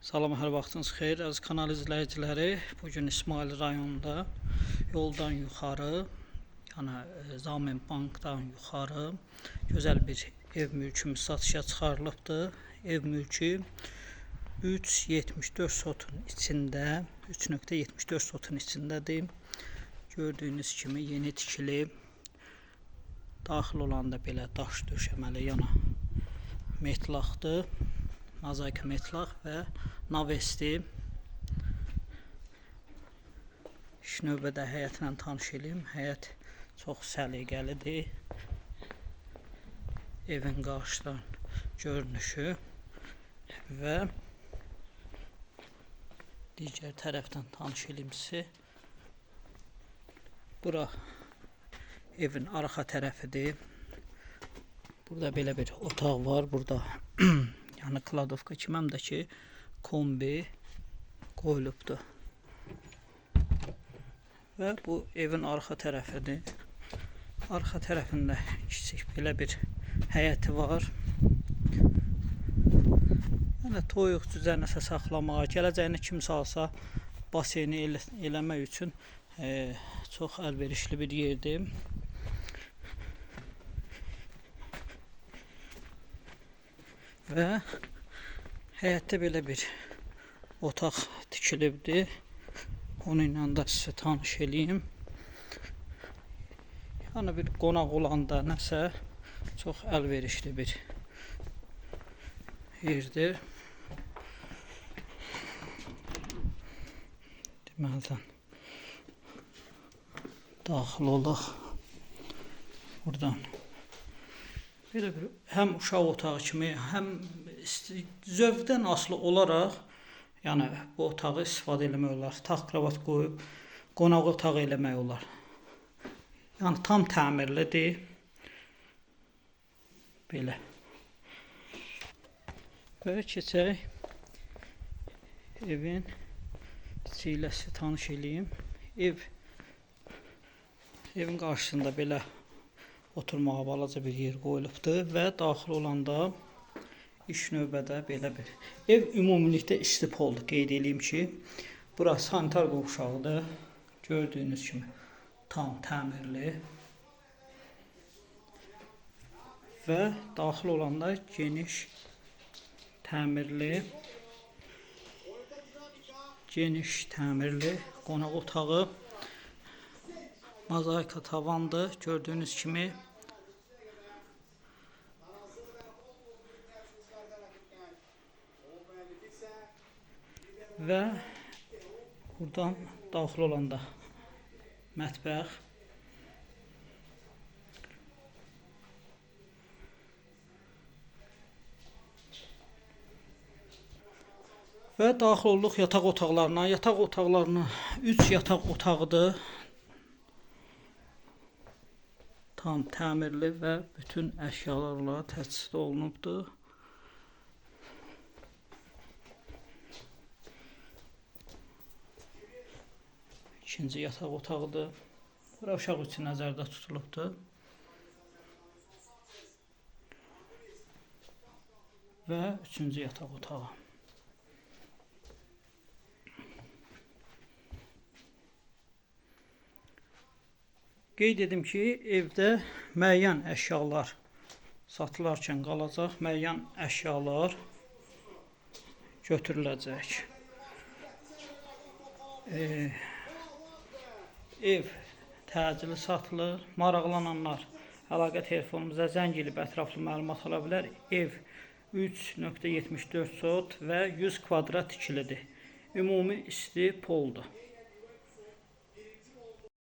Salam, hər vaxtınız xeyir. Əziz kanal izləyiciləri, bugün İsmail rayonunda yoldan yuxarı, yəni Zamin Bankdan yuxarı gözəl bir ev mülkümüz satışa çıxarılıbdır. Ev mülkü 3,74 sotun içində, 3,74 sotun içindədir. Gördüyünüz kimi yeni tikili, daxil olanda belə daş döşəməli yana metlaqdır. Mozaika metlaq və navesti. İlk növbədə həyətlə tanış edeyim. Həyət çox səliqəlidir. Evin qarşıdan görünüşü və digər tərəfdən tanış edeyim sizi. Bura evin arxa tərəfidir. Burada belə bir otaq var. Burada yəni kladovka kimi, həm də ki kombi qoyulubdur. Və bu evin arxa tərəfidir. Arxa tərəfində kiçik belə bir həyəti var. Yəni toyuq cüzə nəsə saxlamağa, gələcəyini kimsə alsa baseyni eləmək üçün çox əlverişli bir yerdir. Və həyətdə belə bir otaq tikilibdir. Onunla da sizə tanış edeyim. Yəni bir qonaq olanda nəsə çox əlverişli bir yerdir. Deməli, daxil olaq. Buradan belə bir həm uşaq otağı kimi, həm zövqdən asılı olaraq, yəni bu otağı istifadə eləmək olar. Taxt kravat qoyub qonaq otağı eləmək olar. Yəni tam təmirlidir. Belə. Və keçək evin içilə sizə tanış eləyim. Evin qarşısında belə oturmağa balaca bir yer qoyulubdur və daxil olanda ilk növbədə belə bir ev ümumilikdə istipoldur. Qeyd edeyim ki, burası sanitar qovşağıdır. Gördüyünüz kimi tam təmirli və daxil olanda geniş təmirli qonaq otağı. Mozaika tavandır. Gördüyünüz kimi və buradan daxil olanda mətbəx. Və daxil olduq yataq otaqlarına. Yataq otaqlarına 3 yataq otağıdır. Tam təmirli və bütün əşyalarla təchizat olunubdur. İkinci yataq otağıdır. Bura uşaq üçün nəzərdə tutulubdur. Və üçüncü yataq otağı. Qeyd edim ki, evdə müəyyən əşyalar satılarkən qalacaq, müəyyən əşyalar götürüləcək. Ev təcili satılır. Maraqlananlar əlaqə telefonumuza zəng edib ətraflı məlumat ala bilər. Ev 3,74 sot və 100 kvadrat tikilidir. Ümumi isti poldur.